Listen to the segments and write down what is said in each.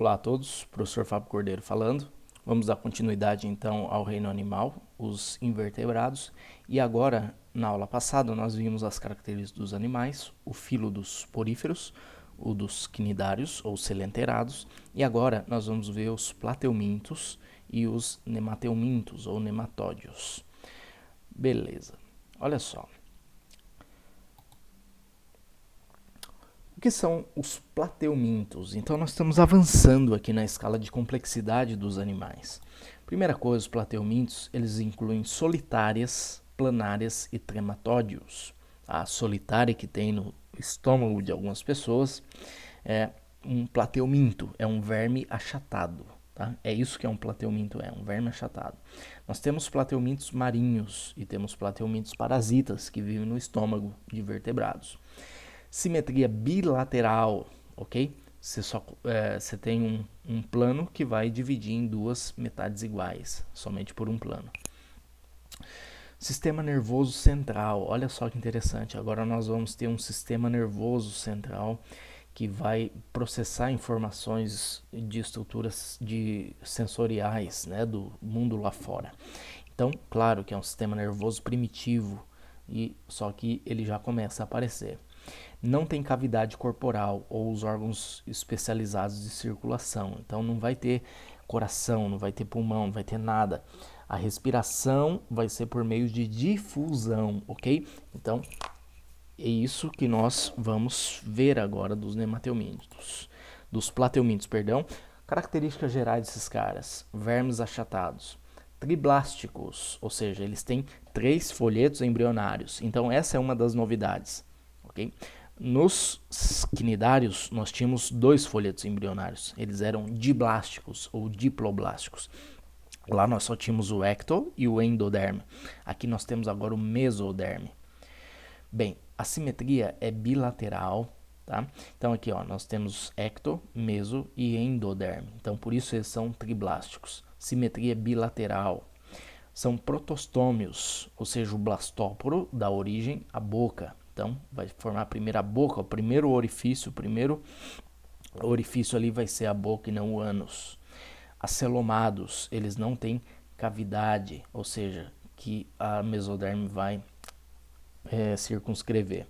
Olá a todos, professor Fábio Cordeiro falando. Vamos dar continuidade então ao reino animal, os invertebrados. E agora, na aula passada, nós vimos as características dos animais, o filo dos poríferos, o dos quinidários ou selenterados. E agora nós vamos ver os plateumintos e os nemateumintos ou nematódios. Beleza, olha só. O que são os plateumintos? Então nós estamos avançando aqui na escala de complexidade dos animais. Primeira coisa, os plateumintos, eles incluem solitárias, planárias e trematódios. A solitária que tem no estômago de algumas pessoas é um plateuminto, é um verme achatado. Tá? É isso que é um plateuminto, é um verme achatado. Nós temos plateumintos marinhos e temos plateumintos parasitas que vivem no estômago de vertebrados. Simetria bilateral, ok? Você tem um plano que vai dividir em duas metades iguais, somente por um plano. Sistema nervoso central, olha só que interessante. Agora nós vamos ter um sistema nervoso central que vai processar informações de estruturas sensoriais, né, do mundo lá fora. Então, claro que é um sistema nervoso primitivo, só que ele já começa a aparecer. Não tem cavidade corporal ou os órgãos especializados de circulação. Então não vai ter coração, não vai ter pulmão, não vai ter nada. A respiração vai ser por meio de difusão, ok? Então é isso que nós vamos ver agora dos nemateumintos, dos plateumintos, perdão. Características gerais desses caras: vermes achatados, triblásticos, ou seja, eles têm 3 folhetos embrionários. Então essa é uma das novidades, ok? Nos quinidários, nós tínhamos 2 folhetos embrionários. Eles eram diblásticos ou diploblásticos. Lá nós só tínhamos o ecto e o endoderme. Aqui nós temos agora o mesoderme. Bem, a simetria é bilateral, tá? Então aqui ó, nós temos ecto, meso e endoderme. Então por isso eles são triblásticos. Simetria bilateral. São protostômios, ou seja, o blastóporo dá origem à boca. Então, vai formar a primeira boca, o primeiro orifício ali vai ser a boca e não o ânus. Acelomados, eles não têm cavidade, ou seja, que a mesoderme vai circunscrever.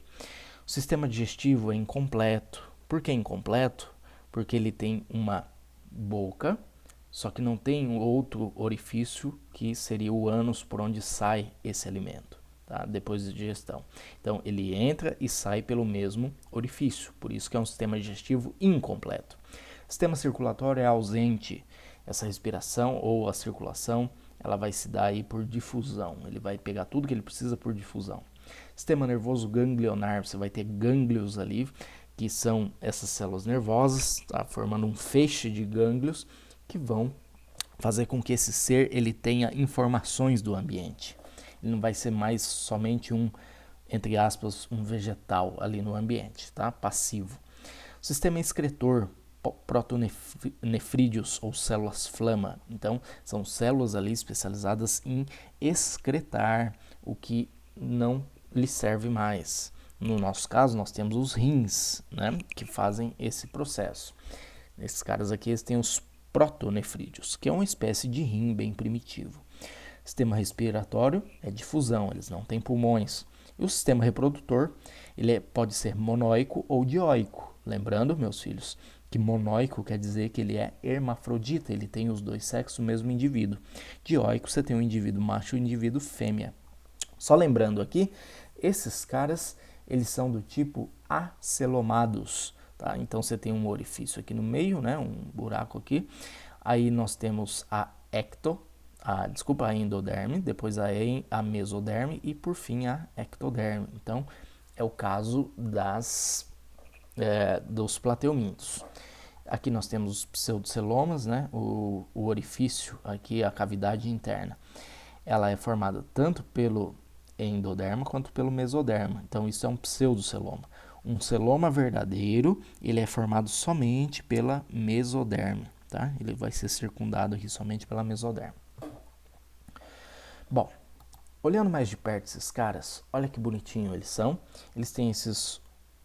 O sistema digestivo é incompleto. Por que incompleto? Porque ele tem uma boca, só que não tem outro orifício que seria o ânus por onde sai esse alimento. Tá? Depois da digestão. Então, ele entra e sai pelo mesmo orifício, por isso que é um sistema digestivo incompleto. Sistema circulatório é ausente. Essa respiração ou a circulação, ela vai se dar aí por difusão. Ele vai pegar tudo que ele precisa por difusão. Sistema nervoso ganglionar, você vai ter gânglios ali, que são essas células nervosas, tá? Formando um feixe de gânglios que vão fazer com que esse ser ele tenha informações do ambiente. Ele não vai ser mais somente entre aspas, um vegetal ali no ambiente, tá? Passivo. O sistema excretor, protonefrídeos ou células flama. Então, são células ali especializadas em excretar o que não lhe serve mais. No nosso caso, nós temos os rins, né, que fazem esse processo. Esses caras aqui eles têm os protonefrídeos, que é uma espécie de rim bem primitivo. Sistema respiratório é difusão, eles não têm pulmões. E o sistema reprodutor, ele pode ser monoico ou dioico. Lembrando, meus filhos, que monoico quer dizer que ele é hermafrodita, ele tem os 2 sexos do mesmo indivíduo. Dioico, você tem um indivíduo macho e um indivíduo fêmea. Só lembrando aqui, esses caras, eles são do tipo acelomados. Tá? Então você tem um orifício aqui no meio, né? Um buraco aqui. Aí nós temos a a endoderme, depois a mesoderme e por fim a ectoderme. Então é o caso dos plateumintos. Aqui nós temos os pseudocelomas, né? O orifício, aqui a cavidade interna. Ela é formada tanto pelo endoderma quanto pelo mesoderma. Então isso é um pseudoceloma. Um celoma verdadeiro, ele é formado somente pela mesoderma, tá? Ele vai ser circundado aqui somente pela mesoderma. Bom, olhando mais de perto esses caras, olha que bonitinho eles são. Eles têm esses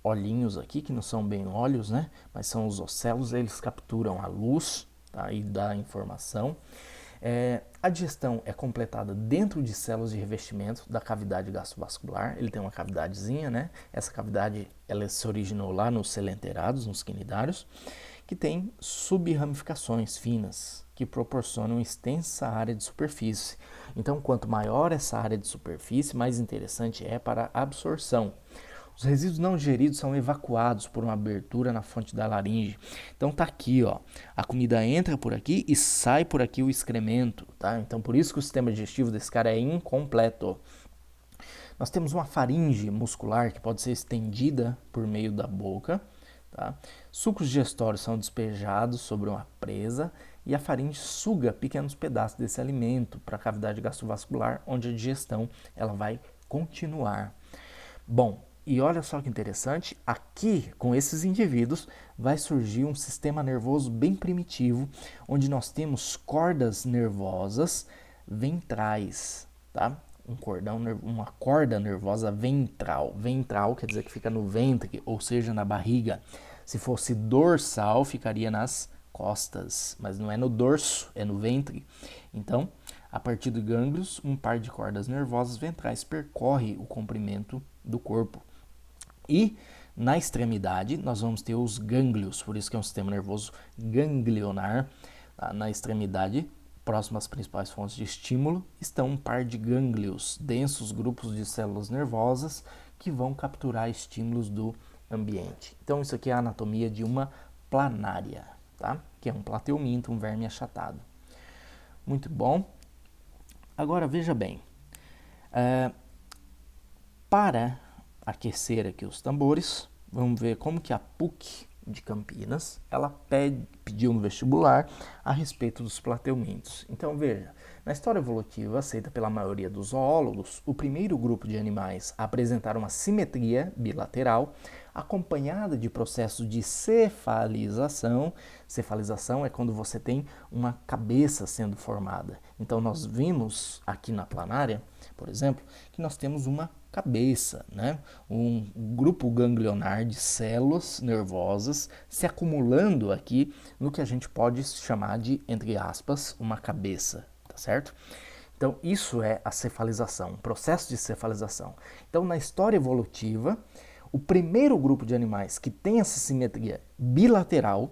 olhinhos aqui, que não são bem olhos, né? Mas são os ocelos, eles capturam a luz, tá? E dá informação. A digestão é completada dentro de células de revestimento da cavidade gastrovascular. Ele tem uma cavidadezinha, né? Essa cavidade ela se originou lá nos selenterados, nos quinidários, que tem subramificações finas que proporcionam extensa área de superfície. Então, quanto maior essa área de superfície, mais interessante é para a absorção. Os resíduos não digeridos são evacuados por uma abertura na fonte da laringe. Então tá aqui, ó, a comida entra por aqui e sai por aqui o excremento, tá? Então por isso que o sistema digestivo desse cara é incompleto. Nós temos uma faringe muscular que pode ser estendida por meio da boca, tá? Sucos digestórios são despejados sobre uma presa e a faringe suga pequenos pedaços desse alimento para a cavidade gastrovascular, onde a digestão ela vai continuar. Bom, e olha só que interessante, aqui com esses indivíduos vai surgir um sistema nervoso bem primitivo, onde nós temos cordas nervosas ventrais, tá? Uma corda nervosa ventral. Ventral quer dizer que fica no ventre, ou seja, na barriga. Se fosse dorsal, ficaria nas costas, mas não é no dorso, é no ventre. Então, a partir de gânglios, um par de cordas nervosas ventrais percorre o comprimento do corpo. E na extremidade nós vamos ter os gânglios, por isso que é um sistema nervoso ganglionar. Na extremidade, próximo às principais fontes de estímulo, estão um par de gânglios, densos grupos de células nervosas que vão capturar estímulos do ambiente. Então isso aqui é a anatomia de uma planária, tá? Que é um plateuminto, um verme achatado. Muito bom. Agora veja bem, para aquecer aqui os tambores, vamos ver como que a PUC de Campinas, ela pediu no vestibular a respeito dos plateumintos. Então veja, na história evolutiva aceita pela maioria dos zoólogos, o primeiro grupo de animais a apresentar uma simetria bilateral acompanhada de processos de cefalização. Cefalização é quando você tem uma cabeça sendo formada. Então nós vimos aqui na planária, por exemplo, que nós temos uma cabeça, né? Um grupo ganglionar de células nervosas se acumulando aqui no que a gente pode chamar de, entre aspas, uma cabeça, tá certo? Então isso é a cefalização, um processo de cefalização. Então na história evolutiva, o primeiro grupo de animais que tem essa simetria bilateral,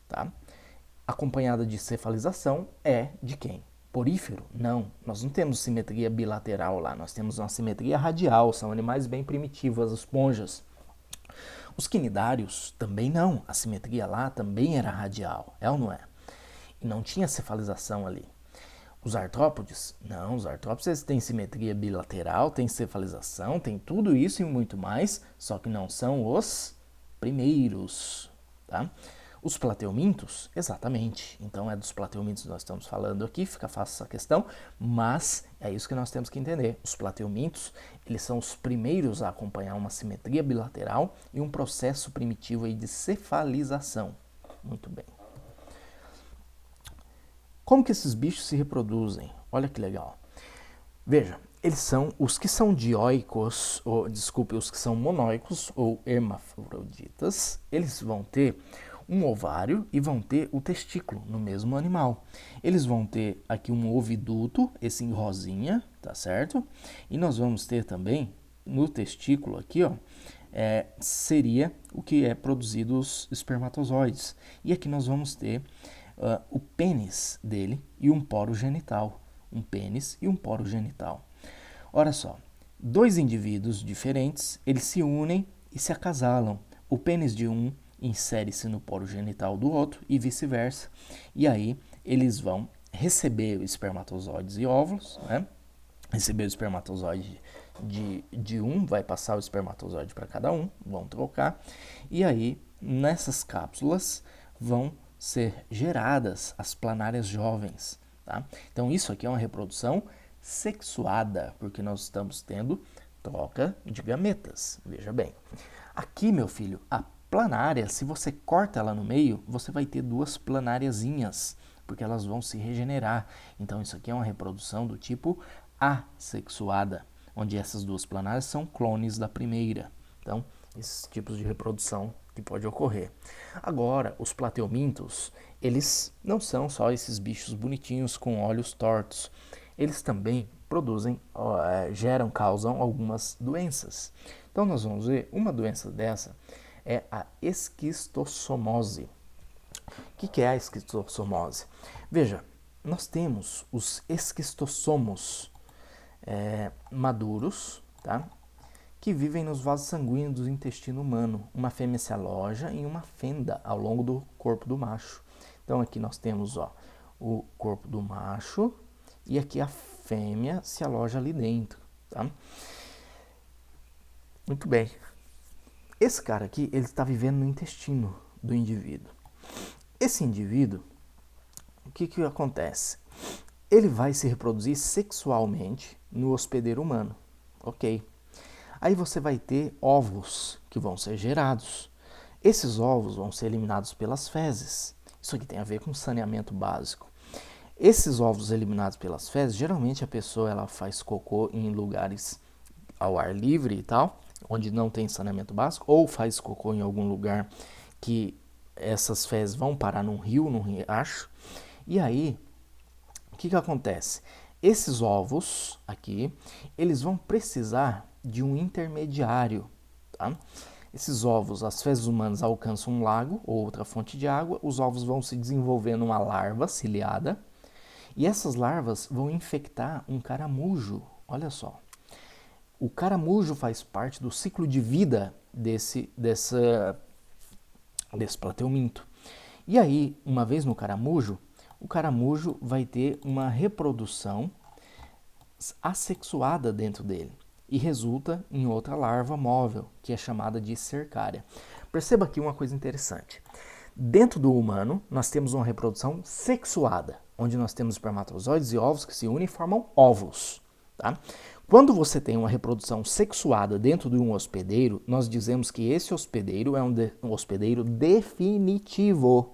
tá? Acompanhada de cefalização, é de quem? Porífero? Não, nós não temos simetria bilateral lá, nós temos uma simetria radial, são animais bem primitivos, as esponjas. Os quinidários também não, a simetria lá também era radial, é ou não é? E não tinha cefalização ali. Os artrópodes? Não, os artrópodes eles têm simetria bilateral, têm cefalização, tem tudo isso e muito mais, só que não são os primeiros, tá? Os plateumintos, exatamente. Então é dos plateumintos que nós estamos falando aqui, fica fácil essa questão, mas é isso que nós temos que entender. Os plateumintos, eles são os primeiros a acompanhar uma simetria bilateral e um processo primitivo aí de cefalização. Muito bem. Como que esses bichos se reproduzem? Olha que legal. Veja, eles são os que são dioicos, os que são monóicos ou hermafroditas, eles vão ter um ovário e vão ter o testículo no mesmo animal. Eles vão ter aqui um oviduto, esse em rosinha, tá certo? E nós vamos ter também no testículo aqui, ó, seria o que é produzido os espermatozoides. E aqui nós vamos ter o pênis dele e um poro genital. Um pênis e um poro genital. Olha só, dois indivíduos diferentes, eles se unem e se acasalam. O pênis de um insere-se no poro genital do outro e vice-versa. E aí eles vão receber espermatozoides e óvulos, né? Receber o espermatozoide de um, vai passar o espermatozoide para cada um, vão trocar. E aí, nessas cápsulas, vão ser geradas as planárias jovens, tá? Então isso aqui é uma reprodução sexuada, porque nós estamos tendo troca de gametas, veja bem. Aqui, meu filho, a planária, se você corta ela no meio, você vai ter duas planáriazinhas, porque elas vão se regenerar. Então isso aqui é uma reprodução do tipo assexuada, onde essas duas planárias são clones da primeira. Então esses tipos de reprodução que pode ocorrer. Agora, os plateumintos, eles não são só esses bichos bonitinhos com olhos tortos. Eles também produzem, causam algumas doenças. Então nós vamos ver, uma doença dessa é a esquistossomose. O que é a esquistossomose? Veja, nós temos os esquistossomos maduros, tá? Que vivem nos vasos sanguíneos do intestino humano. Uma fêmea se aloja em uma fenda ao longo do corpo do macho. Então aqui nós temos o corpo do macho e aqui a fêmea se aloja ali dentro. Tá? Muito bem. Esse cara aqui, ele está vivendo no intestino do indivíduo. Esse indivíduo, o que acontece? Ele vai se reproduzir sexualmente no hospedeiro humano. Ok. Aí você vai ter ovos que vão ser gerados. Esses ovos vão ser eliminados pelas fezes. Isso aqui tem a ver com saneamento básico. Esses ovos eliminados pelas fezes, geralmente a pessoa ela faz cocô em lugares ao ar livre e tal, onde não tem saneamento básico, ou faz cocô em algum lugar que essas fezes vão parar num rio, num riacho. E aí, o que acontece? Esses ovos aqui, eles vão precisar de um intermediário, tá? Esses ovos, as fezes humanas alcançam um lago ou outra fonte de água, os ovos vão se desenvolvendo uma larva ciliada, e essas larvas vão infectar um caramujo. Olha só. O caramujo faz parte do ciclo de vida desse plateuminto. E aí, uma vez no caramujo, o caramujo vai ter uma reprodução assexuada dentro dele e resulta em outra larva móvel, que é chamada de cercária. Perceba aqui uma coisa interessante. Dentro do humano, nós temos uma reprodução sexuada, onde nós temos espermatozoides e ovos que se unem e formam óvulos. Tá? Quando você tem uma reprodução sexuada dentro de um hospedeiro, nós dizemos que esse hospedeiro é um hospedeiro definitivo.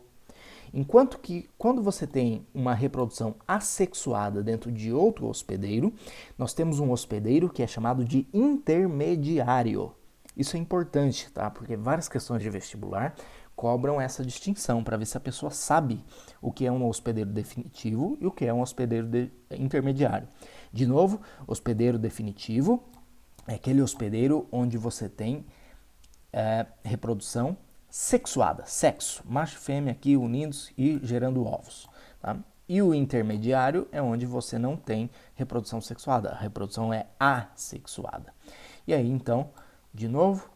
Enquanto que quando você tem uma reprodução assexuada dentro de outro hospedeiro, nós temos um hospedeiro que é chamado de intermediário. Isso é importante, tá? Porque várias questões de vestibular cobram essa distinção para ver se a pessoa sabe o que é um hospedeiro definitivo e o que é um hospedeiro intermediário. De novo, hospedeiro definitivo é aquele hospedeiro onde você tem reprodução sexuada, sexo, macho e fêmea aqui unidos e gerando ovos. Tá? E o intermediário é onde você não tem reprodução sexuada, a reprodução é assexuada. E aí então, de novo,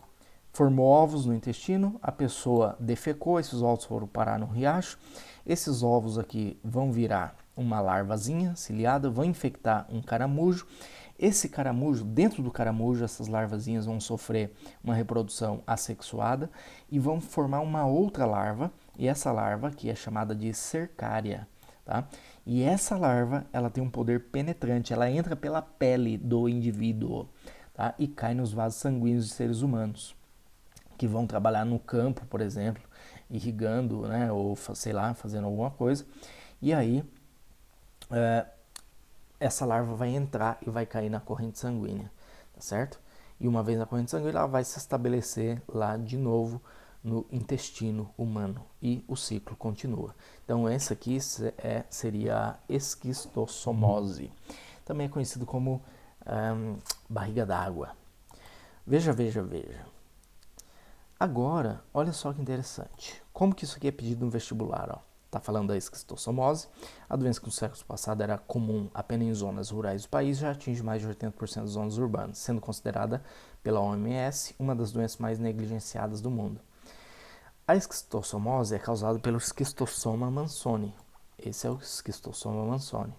formou ovos no intestino, a pessoa defecou, esses ovos foram parar no riacho, esses ovos aqui vão virar uma larvazinha ciliada, vão infectar um caramujo. Esse caramujo, dentro do caramujo, essas larvazinhas vão sofrer uma reprodução assexuada e vão formar uma outra larva, e essa larva aqui é chamada de cercária, tá? E essa larva, ela tem um poder penetrante, ela entra pela pele do indivíduo, tá? E cai nos vasos sanguíneos de seres humanos, que vão trabalhar no campo, por exemplo, irrigando, né, ou sei lá, fazendo alguma coisa, e aí essa larva vai entrar e vai cair na corrente sanguínea, tá certo? E uma vez na corrente sanguínea, ela vai se estabelecer lá de novo no intestino humano e o ciclo continua. Então essa aqui seria a esquistossomose. Também é conhecido como barriga d'água. Veja. Agora, olha só que interessante. Como que isso aqui é pedido no vestibular, ó? Está falando da esquistossomose. A doença que no século passado era comum apenas em zonas rurais do país, já atinge mais de 80% das zonas urbanas, sendo considerada pela OMS uma das doenças mais negligenciadas do mundo. A esquistossomose é causada pelo esquistossoma mansoni. Esse é o esquistossoma mansoni,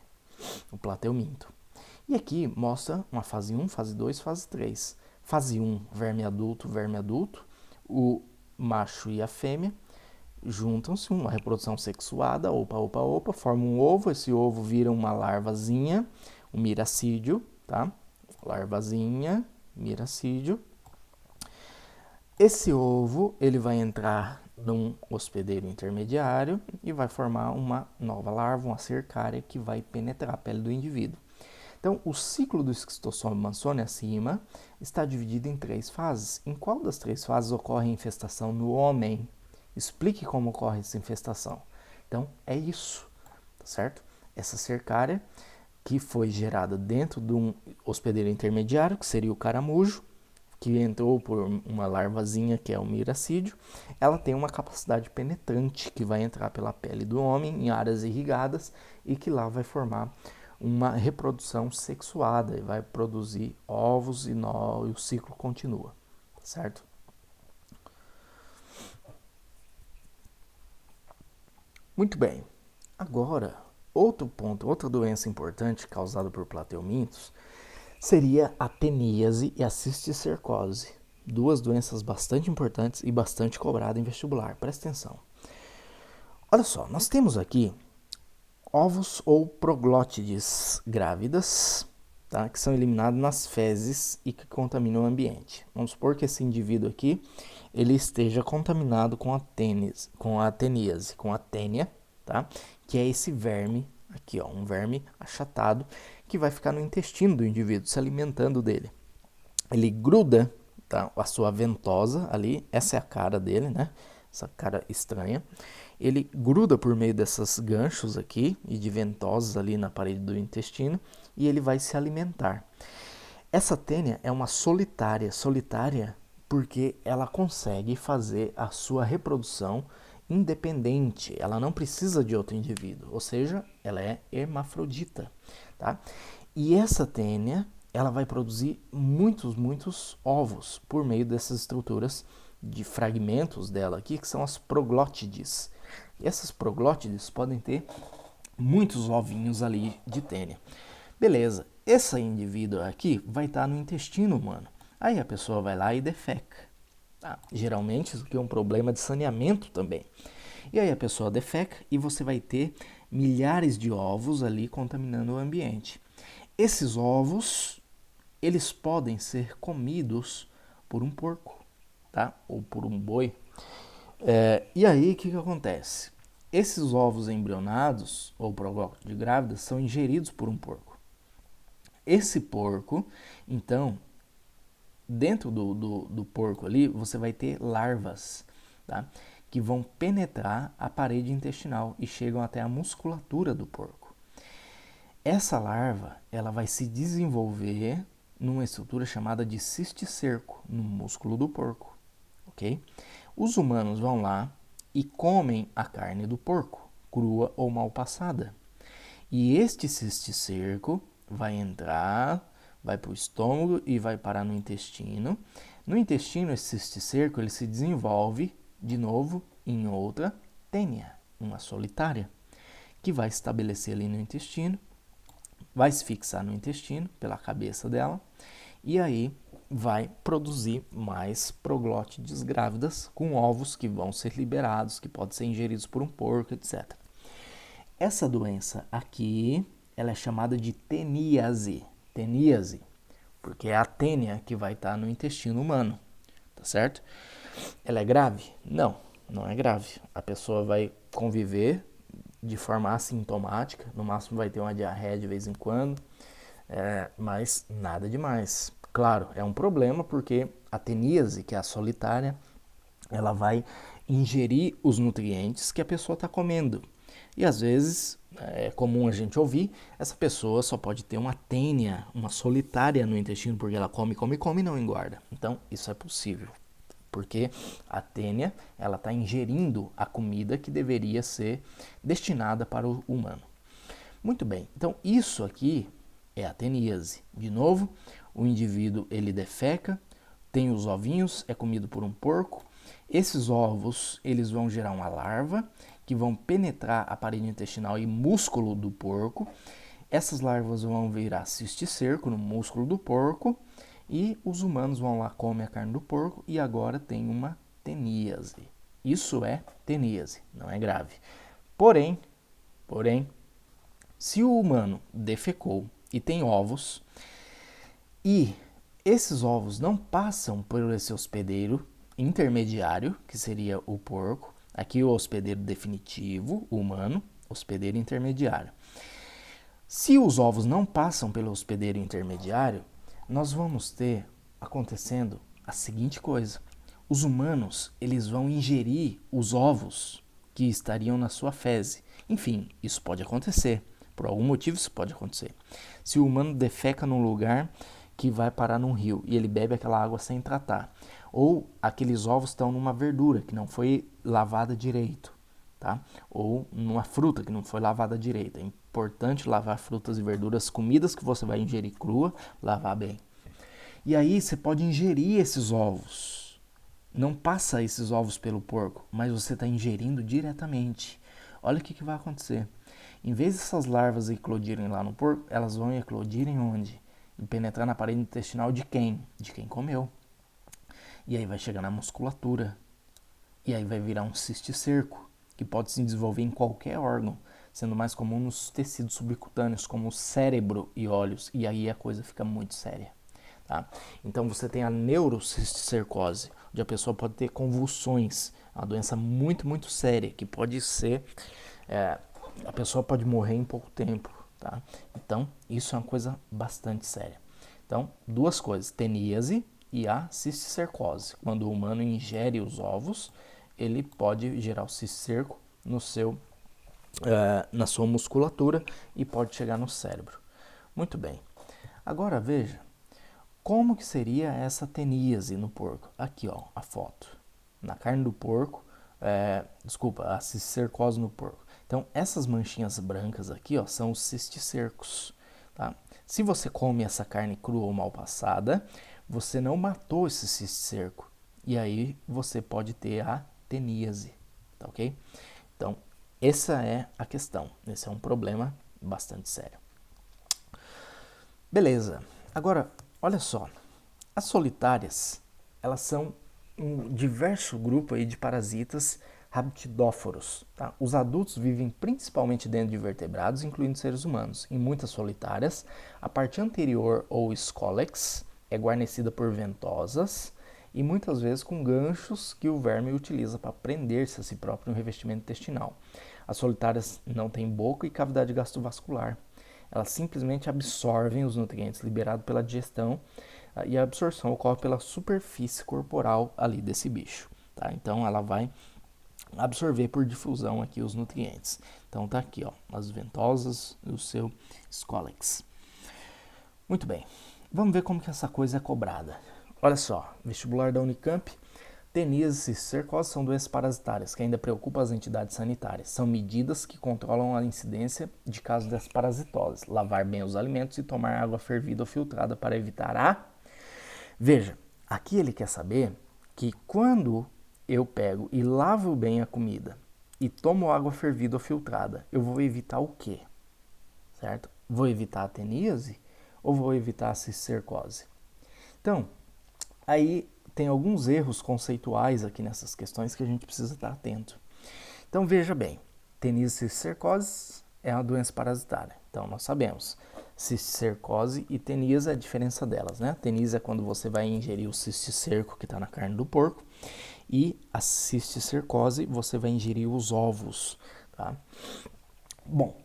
o plateuminto. E aqui mostra uma fase 1, fase 2, fase 3. Fase 1, verme adulto, o macho e a fêmea juntam-se, uma reprodução sexuada, opa, formam um ovo, esse ovo vira uma larvazinha, um miracídio, tá? Larvazinha, miracídio. Esse ovo, ele vai entrar num hospedeiro intermediário e vai formar uma nova larva, uma cercária, que vai penetrar a pele do indivíduo. Então, o ciclo do esquistossoma mansoni acima está dividido em 3 fases. Em qual das 3 fases ocorre a infestação no homem? Explique como ocorre essa infestação. Então, é isso, tá certo? Essa cercária que foi gerada dentro de um hospedeiro intermediário, que seria o caramujo, que entrou por uma larvazinha que é o miracídio, ela tem uma capacidade penetrante que vai entrar pela pele do homem em áreas irrigadas e que lá vai formar uma reprodução sexuada e vai produzir ovos e o ciclo continua, certo? Muito bem. Agora, outro ponto, outra doença importante causada por plateumintos seria a teníase e a cisticercose. Duas doenças bastante importantes e bastante cobradas em vestibular. Presta atenção. Olha só, nós temos aqui ovos ou proglótides grávidas, tá, que são eliminados nas fezes e que contaminam o ambiente. Vamos supor que esse indivíduo aqui ele esteja contaminado com a teníase, com a tênia, tá, que é esse verme aqui, ó, um verme achatado que vai ficar no intestino do indivíduo, se alimentando dele. Ele gruda, tá, a sua ventosa ali, essa é a cara dele, né? Essa cara estranha. Ele gruda por meio desses ganchos aqui e de ventosas ali na parede do intestino e ele vai se alimentar. Essa tênia é uma solitária porque ela consegue fazer a sua reprodução independente, ela não precisa de outro indivíduo, ou seja, ela é hermafrodita, tá? E essa tênia, ela vai produzir muitos ovos por meio dessas estruturas de fragmentos dela aqui, que são as proglótides. E essas proglótides podem ter muitos ovinhos ali de tênia. Beleza, esse indivíduo aqui vai estar no intestino humano. Aí a pessoa vai lá e defeca. Tá? Geralmente isso aqui é um problema de saneamento também. E aí a pessoa defeca e você vai ter milhares de ovos ali contaminando o ambiente. Esses ovos, eles podem ser comidos por um porco, tá? Ou por um boi. E aí o que acontece? Esses ovos embrionados ou proglótide grávidas são ingeridos por um porco. Esse porco, então, dentro do porco ali, você vai ter larvas, tá? Que vão penetrar a parede intestinal e chegam até a musculatura do porco. Essa larva, ela vai se desenvolver numa estrutura chamada de cisticerco, no músculo do porco, ok? Os humanos vão lá e comem a carne do porco, crua ou mal passada. E este cisticerco vai entrar, vai para o estômago e vai parar no intestino. No intestino, esse cisticerco ele se desenvolve de novo em outra tênia, uma solitária, que vai estabelecer ali no intestino, vai se fixar no intestino pela cabeça dela e aí vai produzir mais proglótides grávidas com ovos que vão ser liberados, que podem ser ingeridos por um porco, etc. Essa doença aqui, ela é chamada de teníase, porque é a tênia que vai estar no intestino humano, tá certo? Ela é grave? Não, não é grave. A pessoa vai conviver de forma assintomática, no máximo vai ter uma diarreia de vez em quando, mas nada demais. Claro, é um problema porque a teníase, que é a solitária, ela vai ingerir os nutrientes que a pessoa está comendo. E às vezes é comum a gente ouvir, essa pessoa só pode ter uma tênia, uma solitária no intestino, porque ela come e não engorda. Então, isso é possível, porque a tênia, ela está ingerindo a comida que deveria ser destinada para o humano. Muito bem, então isso aqui é a teníase. De novo, o indivíduo ele defeca, tem os ovinhos, é comido por um porco. Esses ovos, eles vão gerar uma larva que vão penetrar a parede intestinal e músculo do porco. Essas larvas vão virar cisticerco no músculo do porco e os humanos vão lá, comem a carne do porco e agora tem uma teníase. Isso é teníase, não é grave. Porém, se o humano defecou e tem ovos e esses ovos não passam por esse hospedeiro intermediário, que seria o porco, aqui o hospedeiro definitivo, humano, hospedeiro intermediário. Se os ovos não passam pelo hospedeiro intermediário, nós vamos ter acontecendo a seguinte coisa. Os humanos, eles vão ingerir os ovos que estariam na sua fezes. Enfim, isso pode acontecer. Por algum motivo isso pode acontecer. Se o humano defeca num lugar que vai parar num rio e ele bebe aquela água sem tratar, ou aqueles ovos estão numa verdura que não foi lavada direito, tá? Ou numa fruta que não foi lavada direito. É importante lavar frutas e verduras, comidas que você vai ingerir crua, lavar bem. E aí você pode ingerir esses ovos. Não passa esses ovos pelo porco, mas você está ingerindo diretamente. Olha o que vai acontecer. Em vez dessas larvas eclodirem lá no porco, elas vão eclodirem onde? E penetrar na parede intestinal de quem? De quem comeu. E aí vai chegar na musculatura. E aí vai virar um cisticerco, que pode se desenvolver em qualquer órgão, sendo mais comum nos tecidos subcutâneos, como o cérebro e olhos. E aí a coisa fica muito séria. Tá? Então você tem a neurocisticercose, onde a pessoa pode ter convulsões, uma doença muito, muito séria, que pode ser, a pessoa pode morrer em pouco tempo. Tá? Então isso é uma coisa bastante séria. Então, duas coisas, teníase e a cisticercose. Quando o humano ingere os ovos, ele pode gerar o cisticerco na sua musculatura e pode chegar no cérebro. Muito bem. Agora veja, como que seria essa teníase no porco? Aqui, ó, a foto. Na carne do porco, a cisticercose no porco. Então, essas manchinhas brancas aqui, ó, são os cisticercos, tá? Se você come essa carne crua ou mal passada, você não matou esse cisticerco. E aí você pode ter a teníase, tá ok? Então, essa é a questão. Esse é um problema bastante sério. Beleza. Agora, olha só, as solitárias, elas são um diverso grupo aí de parasitas rapidóforos. Tá? Os adultos vivem principalmente dentro de vertebrados, incluindo seres humanos. Em muitas solitárias, a parte anterior ou escólex é guarnecida por ventosas e muitas vezes com ganchos que o verme utiliza para prender-se a si próprio no revestimento intestinal. As solitárias não têm boca e cavidade gastrovascular. Elas simplesmente absorvem os nutrientes liberados pela digestão e a absorção ocorre pela superfície corporal ali desse bicho. Tá? Então ela vai absorver por difusão aqui os nutrientes. Então tá aqui, ó, as ventosas e o seu escólex. Muito bem, vamos ver como que essa coisa é cobrada. Olha só, vestibular da Unicamp, teníase e cisticercose são doenças parasitárias que ainda preocupam as entidades sanitárias. São medidas que controlam a incidência de casos dessas parasitoses. Lavar bem os alimentos e tomar água fervida ou filtrada para evitar a... Veja, aqui ele quer saber que quando eu pego e lavo bem a comida e tomo água fervida ou filtrada, eu vou evitar o quê? Certo? Vou evitar a teníase ou vou evitar a cisticercose? Então, aí tem alguns erros conceituais aqui nessas questões que a gente precisa estar atento. Então veja bem, teníase e cisticercose é uma doença parasitária. Então nós sabemos, cisticercose e teníase é a diferença delas, né? Teníase é quando você vai ingerir o cisticerco que está na carne do porco e a cisticercose você vai ingerir os ovos, tá? Bom,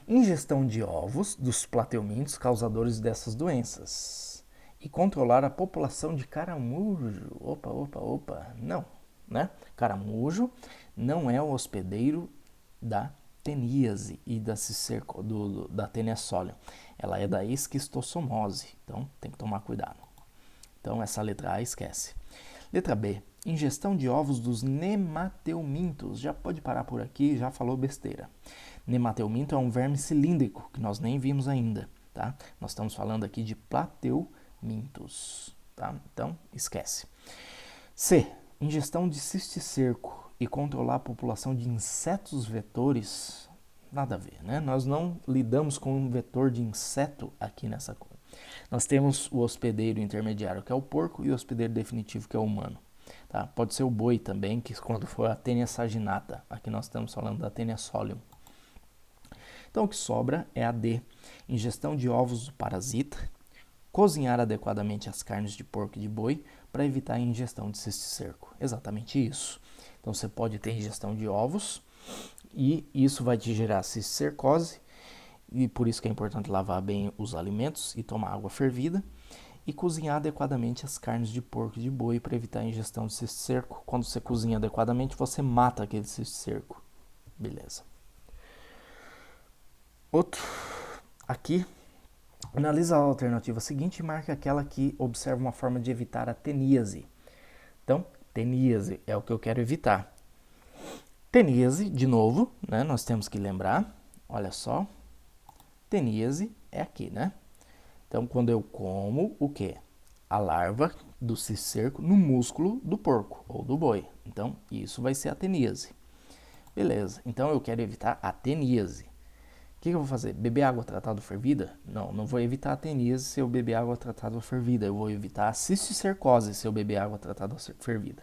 ingestão de ovos dos plateumintos causadores dessas doenças e controlar a população de caramujo. Opa, não, né? Caramujo não é o hospedeiro da teníase e da tenessólia. Ela é da esquistossomose, então tem que tomar cuidado. Então essa letra A esquece. Letra B, ingestão de ovos dos nemateumintos. Já pode parar por aqui, já falou besteira. Nemateuminto é um verme cilíndrico, que nós nem vimos ainda, tá? Nós estamos falando aqui de plateumintos, tá? Então, esquece. C, ingestão de cisticerco e controlar a população de insetos vetores. Nada a ver, né? Nós não lidamos com um vetor de inseto aqui nessa coisa. Nós temos o hospedeiro intermediário, que é o porco, e o hospedeiro definitivo, que é o humano. Tá? Pode ser o boi também, que quando for a Taenia saginata. Aqui nós estamos falando da Taenia solium. Então o que sobra é a D, ingestão de ovos do parasita, cozinhar adequadamente as carnes de porco e de boi para evitar a ingestão de cisticerco. Exatamente isso. Então você pode ter ingestão de ovos e isso vai te gerar cisticercose e por isso que é importante lavar bem os alimentos e tomar água fervida. E cozinhar adequadamente as carnes de porco e de boi para evitar a ingestão de cisticerco. Quando você cozinha adequadamente, você mata aquele cisticerco. Beleza. Outro, aqui, analisa a alternativa seguinte e marca aquela que observa uma forma de evitar a teníase. Então, teníase é o que eu quero evitar. Teníase, de novo, né, nós temos que lembrar, olha só, teníase é aqui, né? Então, quando eu como o quê? A larva do cisticerco no músculo do porco ou do boi. Então, isso vai ser a teníase. Beleza, então eu quero evitar a teníase. O que eu vou fazer? Beber água tratada ou fervida? Não, não vou evitar a teníase se eu beber água tratada ou fervida. Eu vou evitar a cisticercose se eu beber água tratada ou fervida.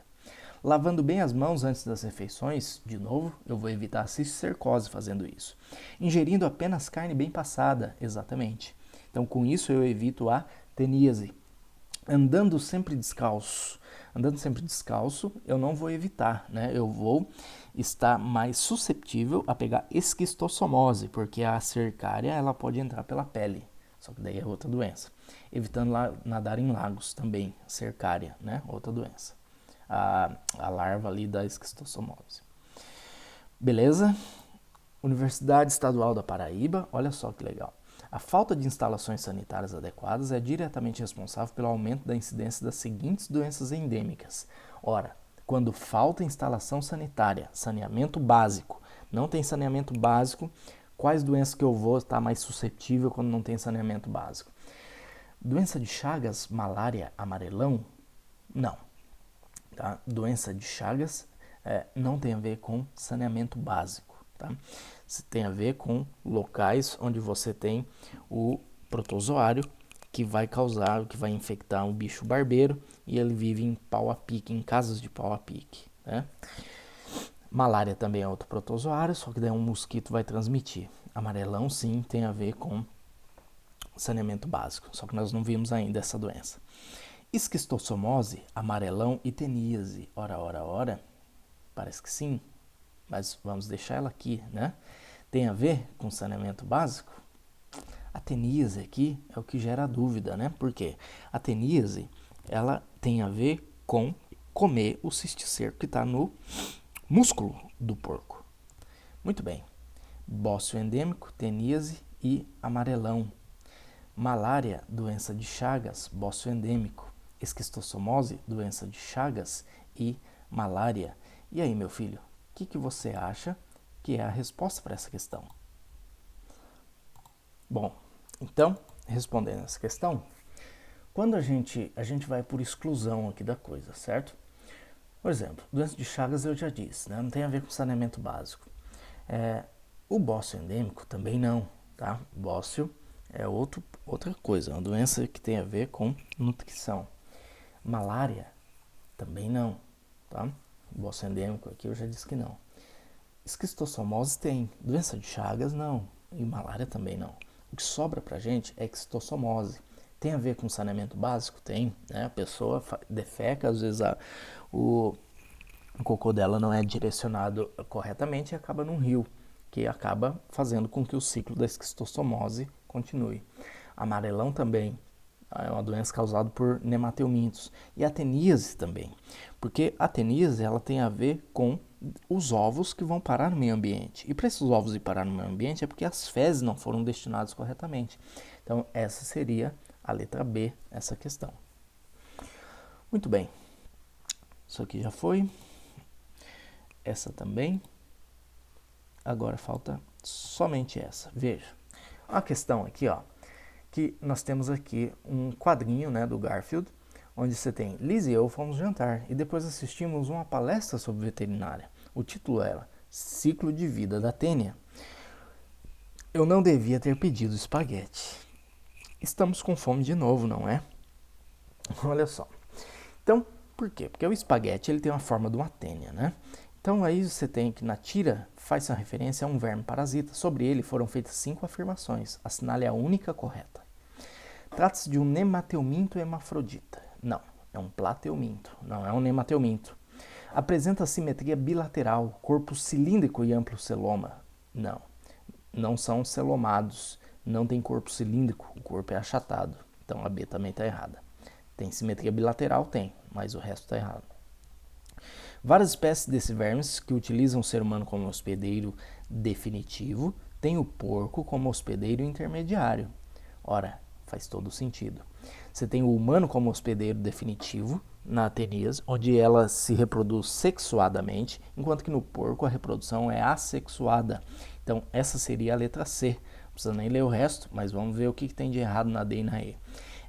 Lavando bem as mãos antes das refeições, de novo, eu vou evitar a cisticercose fazendo isso. Ingerindo apenas carne bem passada, exatamente. Então, com isso, eu evito a teníase. Andando sempre descalço. Andando sempre descalço, eu não vou evitar, né? Eu vou estar mais suscetível a pegar esquistossomose, porque a cercária ela pode entrar pela pele, só que daí é outra doença. Evitando nadar em lagos também, cercária, né? Outra doença. A larva ali da esquistossomose. Beleza? Universidade Estadual da Paraíba, olha só que legal. A falta de instalações sanitárias adequadas é diretamente responsável pelo aumento da incidência das seguintes doenças endêmicas. Ora, quando falta instalação sanitária, saneamento básico, não tem saneamento básico, quais doenças que eu vou estar mais suscetível quando não tem saneamento básico? Doença de Chagas, malária, amarelão? Não. Tá? Doença de Chagas não tem a ver com saneamento básico. Tá? Tem a ver com locais onde você tem o protozoário que vai causar, que vai infectar um bicho barbeiro e ele vive em pau a pique, em casas de pau a pique. Né? Malária também é outro protozoário, só que daí um mosquito vai transmitir. Amarelão sim tem a ver com saneamento básico, só que nós não vimos ainda essa doença. Esquistossomose, amarelão e teníase. Ora, parece que sim, mas vamos deixar ela aqui, né? Tem a ver com saneamento básico? A teníase aqui é o que gera dúvida, né? Por quê? A teníase, ela tem a ver com comer o cisticerco que está no músculo do porco. Muito bem. Bócio endêmico, teníase e amarelão. Malária, doença de Chagas, bócio endêmico. Esquistossomose, doença de Chagas e malária. E aí, meu filho, o que você acha que é a resposta para essa questão? Bom, então, respondendo essa questão, quando a gente vai por exclusão aqui da coisa, certo? Por exemplo, doença de Chagas eu já disse, né? Não tem a ver com saneamento básico. O bócio endêmico também não, tá? Bócio é outra coisa, uma doença que tem a ver com nutrição. Malária também não, tá? Bócio endêmico aqui eu já disse que não. Esquistossomose tem, doença de Chagas não, e malária também não. O que sobra pra gente é esquistossomose. Tem a ver com saneamento básico? Tem, né? A pessoa defeca, às vezes o cocô dela não é direcionado corretamente e acaba num rio, que acaba fazendo com que o ciclo da esquistossomose continue. Amarelão também é uma doença causada por nemateumintos. E a teníase também, porque a teníase ela tem a ver com os ovos que vão parar no meio ambiente. E para esses ovos ir parar no meio ambiente é porque as fezes não foram destinadas corretamente. Então essa seria a letra B, essa questão. Muito bem. Isso aqui já foi. Essa também. Agora falta somente essa. Veja. A questão aqui, ó, que nós temos aqui um quadrinho, né, do Garfield, onde você tem Liz e eu fomos jantar e depois assistimos uma palestra sobre veterinária. O título era Ciclo de Vida da Tênia. Eu não devia ter pedido espaguete. Estamos com fome de novo, não é? Olha só. Então, por quê? Porque o espaguete ele tem uma forma de uma tênia, né? Então aí você tem que na tira faz uma referência a um verme parasita. Sobre ele foram feitas 5 afirmações. Assinale a única correta. Trata-se de um nemateuminto hermafrodita. Não, é um plateuminto, não é um nemateuminto. Apresenta simetria bilateral, corpo cilíndrico e amplo celoma. Não, não são celomados, não tem corpo cilíndrico, o corpo é achatado. Então a B também está errada. Tem simetria bilateral? Tem, mas o resto está errado. Várias espécies desses vermes que utilizam o ser humano como hospedeiro definitivo têm o porco como hospedeiro intermediário. Ora, faz todo sentido. Você tem o humano como hospedeiro definitivo na ateníase, onde ela se reproduz sexuadamente, enquanto que no porco a reprodução é assexuada. Então essa seria a letra C. Não precisa nem ler o resto, mas vamos ver o que tem de errado na D e na E.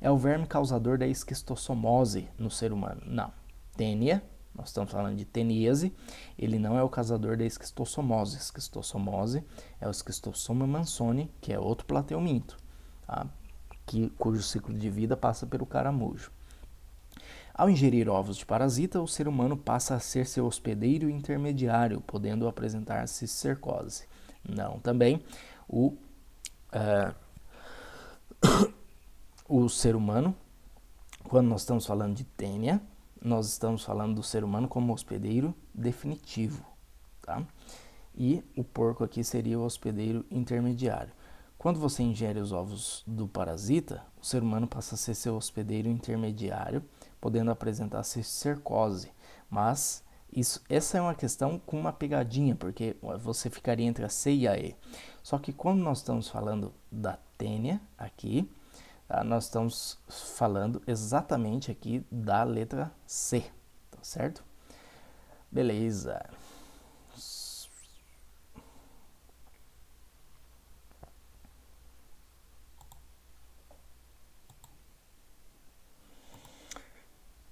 É o verme causador da esquistossomose no ser humano? Não. Tênia, nós estamos falando de teníase, ele não é o causador da esquistossomose. Esquistossomose é o Schistosoma mansoni, que é outro plateuminto, tá? Cujo ciclo de vida passa pelo caramujo. Ao ingerir ovos de parasita, o ser humano passa a ser seu hospedeiro intermediário, podendo apresentar cistercose. Não, também o ser humano, quando nós estamos falando de tênia, nós estamos falando do ser humano como hospedeiro definitivo, tá? E o porco aqui seria o hospedeiro intermediário. Quando você ingere os ovos do parasita, o ser humano passa a ser seu hospedeiro intermediário, podendo apresentar cistercose. Mas essa é uma questão com uma pegadinha, porque você ficaria entre a C e a E. Só que quando nós estamos falando da tênia aqui, tá, nós estamos falando exatamente aqui da letra C, tá certo? Beleza.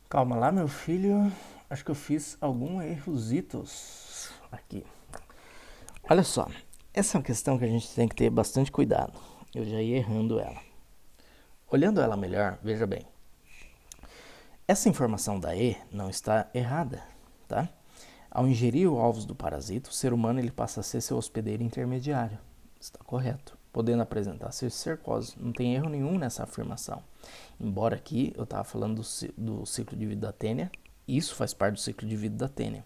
Calma lá, meu filho. Acho que eu fiz algum errositos aqui. Olha só, essa é uma questão que a gente tem que ter bastante cuidado. Eu já ia errando ela. Olhando ela melhor, veja bem. Essa informação da E não está errada, tá? Ao ingerir ovos do parasita, o ser humano ele passa a ser seu hospedeiro intermediário. Está correto. Podendo apresentar cistercose. Não tem erro nenhum nessa afirmação. Embora aqui eu estava falando do ciclo de vida da tênia, isso faz parte do ciclo de vida da tênia.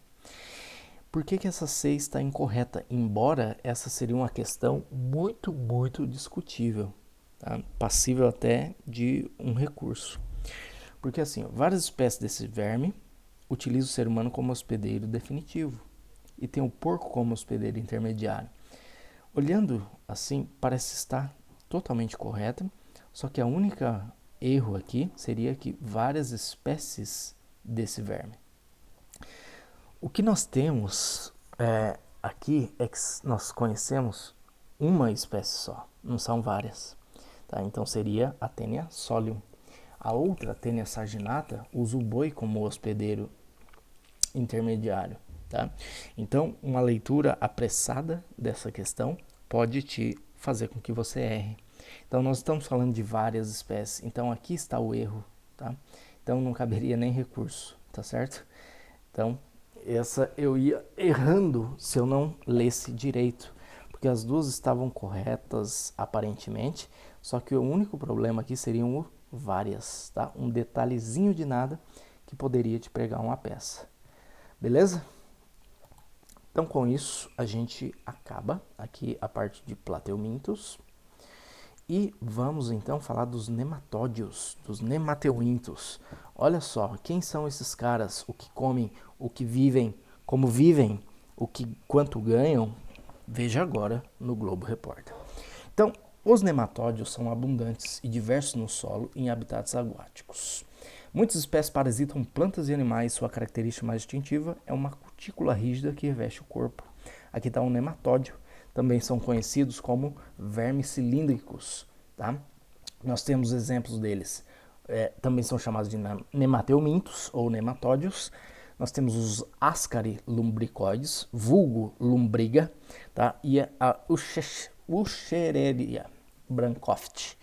Por que essa C está incorreta? Embora essa seria uma questão muito, muito discutível, tá? Passível até de um recurso. Porque assim, várias espécies desse verme utilizam o ser humano como hospedeiro definitivo e tem o porco como hospedeiro intermediário. Olhando assim, parece estar totalmente correto, só que a única erro aqui seria que várias espécies desse verme. O que nós temos aqui é que nós conhecemos uma espécie só, não são várias. Tá? Então seria a Taenia solium. A outra, a Taenia sarginata, usa o boi como hospedeiro intermediário. Tá? Então, uma leitura apressada dessa questão pode te fazer com que você erre. Então, nós estamos falando de várias espécies. Então, aqui está o erro. Tá? Então, não caberia nem recurso. Tá certo? Então, essa eu ia errando se eu não lesse direito. Porque as duas estavam corretas, aparentemente. Só que o único problema aqui seriam várias. Tá? Um detalhezinho de nada que poderia te pregar uma peça. Beleza? Então, com isso, a gente acaba aqui a parte de plateumintos. E vamos, então, falar dos nematódios, dos nemateumintos. Olha só, quem são esses caras? O que comem, o que vivem, como vivem, quanto ganham? Veja agora no Globo Repórter. Então, os nematódios são abundantes e diversos no solo em habitats aquáticos. Muitas espécies parasitam plantas e animais. Sua característica mais distintiva é uma cutícula rígida que reveste o corpo. Aqui está um nematódio. Também são conhecidos como vermes cilíndricos. Tá? Nós temos exemplos deles. Também são chamados de nemateumintos ou nematódios. Nós temos os ascari lumbricoides, vulgo lumbriga, tá? E a Wuchereria brancoft,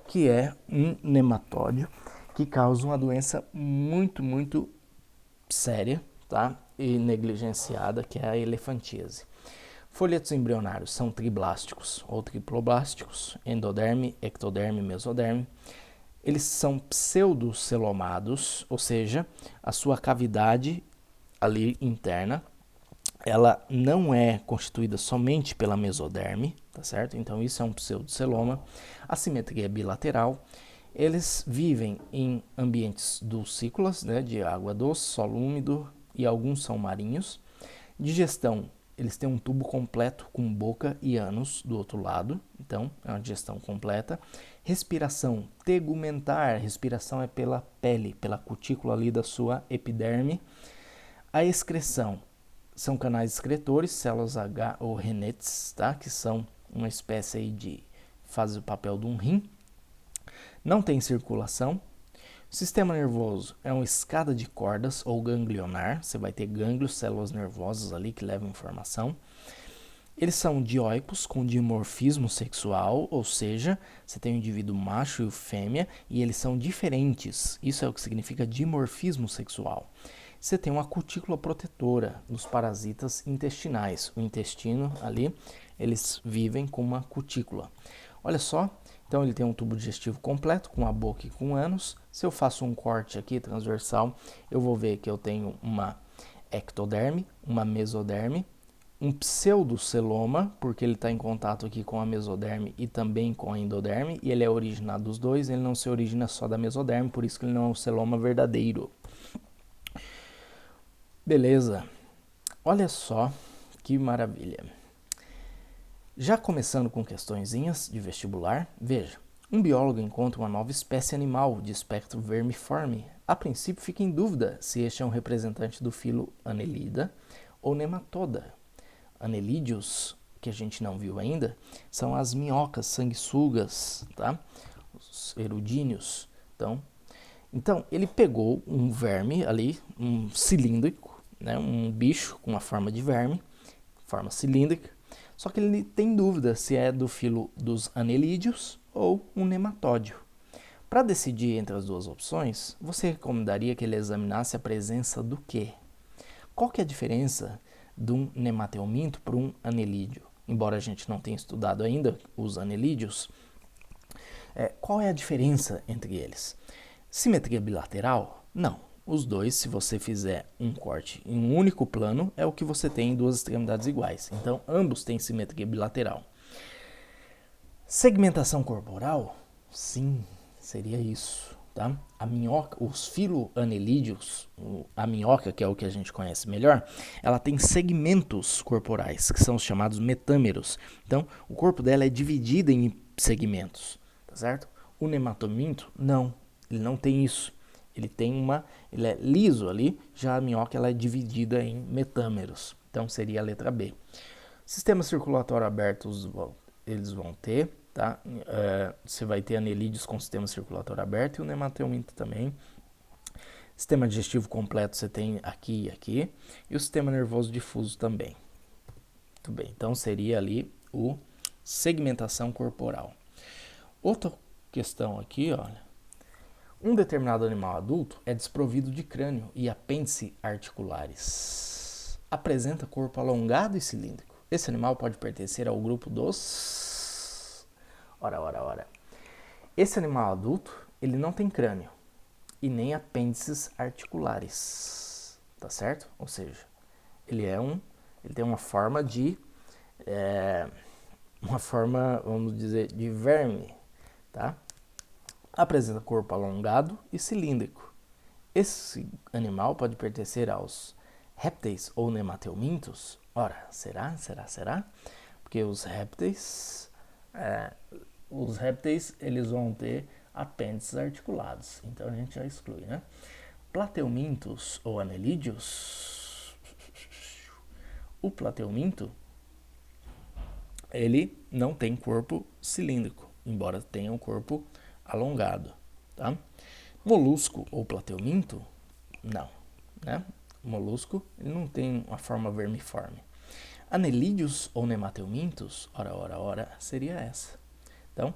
que é um nematódio que causa uma doença muito, muito séria, tá? E negligenciada, que é a elefantíase. Folhetos embrionários são triblásticos ou triploblásticos, endoderme, ectoderme, mesoderme. Eles são pseudocelomados, ou seja, a sua cavidade ali interna ela não é constituída somente pela mesoderme, tá certo? Então isso é um pseudoceloma. A simetria é bilateral. Eles vivem em ambientes dulcícolas, né, de água doce, solo úmido e alguns são marinhos. Digestão, eles têm um tubo completo com boca e ânus do outro lado, então é uma digestão completa. Respiração tegumentar, respiração é pela pele, pela cutícula ali da sua epiderme. A excreção são canais excretores, células H ou renetes, tá? Que são uma espécie aí de faz o papel de um rim. Não tem circulação. O sistema nervoso é uma escada de cordas ou ganglionar. Você vai ter gânglios, células nervosas ali que levam informação. Eles são dioicos com dimorfismo sexual, ou seja, você tem o indivíduo macho e o fêmea e eles são diferentes. Isso é o que significa dimorfismo sexual. Você tem uma cutícula protetora dos parasitas intestinais. O intestino ali, eles vivem com uma cutícula. Olha só, então ele tem um tubo digestivo completo, com a boca e com ânus. Se eu faço um corte aqui transversal, eu vou ver que eu tenho uma ectoderme, uma mesoderme, um pseudoceloma, porque ele está em contato aqui com a mesoderme e também com a endoderme, e ele é originado dos dois, ele não se origina só da mesoderme, por isso que ele não é um celoma verdadeiro. Beleza, olha só que maravilha. Já começando com questõezinhas de vestibular, veja, um biólogo encontra uma nova espécie animal de espectro vermiforme. A princípio fica em dúvida se este é um representante do filo Annelida ou Nematoda. Anelídeos, que a gente não viu ainda, são as minhocas sanguessugas, tá? Os erudíneos. Então, ele pegou um verme ali, um cilíndrico, né? Um bicho com uma forma de verme, forma cilíndrica, só que ele tem dúvida se é do filo dos anelídeos ou um nematódio. Para decidir entre as duas opções, você recomendaria que ele examinasse a presença do quê? Qual que é a diferença de um nemateuminto para um anelídeo? Embora a gente não tenha estudado ainda os anelídeos, qual é a diferença entre eles? Simetria bilateral? Não. Os dois, se você fizer um corte em um único plano, é o que você tem em duas extremidades iguais. Então, ambos têm simetria bilateral. Segmentação corporal? Sim, seria isso. Tá? A minhoca, os filoanelídeos, a minhoca, que é o que a gente conhece melhor, ela tem segmentos corporais, que são os chamados metâmeros. Então, o corpo dela é dividido em segmentos, tá certo? O nematominto, não, ele não tem isso. Ele é liso ali, já a minhoca ela é dividida em metâmeros. Então, seria a letra B. Sistema circulatório aberto, eles vão ter, tá? Você vai ter anelídeos com sistema circulatório aberto e o nemateuminto também. Sistema digestivo completo você tem aqui e aqui. E o sistema nervoso difuso também. Muito bem, então seria ali o segmentação corporal. Outra questão aqui, olha. Um determinado animal adulto é desprovido de crânio e apêndice articulares. Apresenta corpo alongado e cilíndrico. Esse animal pode pertencer ao grupo dos... Ora. Esse animal adulto, ele não tem crânio e nem apêndices articulares, tá certo? Ou seja, ele tem uma forma vamos dizer, de verme, tá? Apresenta corpo alongado e cilíndrico. Esse animal pode pertencer aos répteis ou nemateumintos? Ora, será? Porque os répteis eles vão ter apêndices articulados, então a gente já exclui, né? Plateumintos ou anelídeos? O plateuminto, ele não tem corpo cilíndrico, embora tenha um corpo alongado, tá? Molusco ou plateuminto? Não, né? Molusco, ele não tem uma forma vermiforme. Anelídeos ou nemateumintos? Ora, seria essa. Então,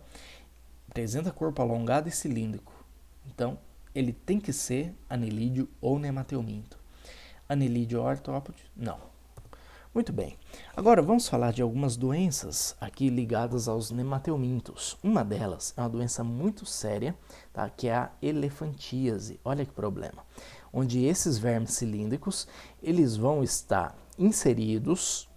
apresenta corpo alongado e cilíndrico. Então, ele tem que ser anelídeo ou nemateuminto. Anelídeo ou artrópode? Não. Muito bem, agora vamos falar de algumas doenças aqui ligadas aos nemateumintos. Uma delas é uma doença muito séria, tá? Que é a elefantíase. Olha que problema. Onde esses vermes cilíndricos, eles vão estar inseridos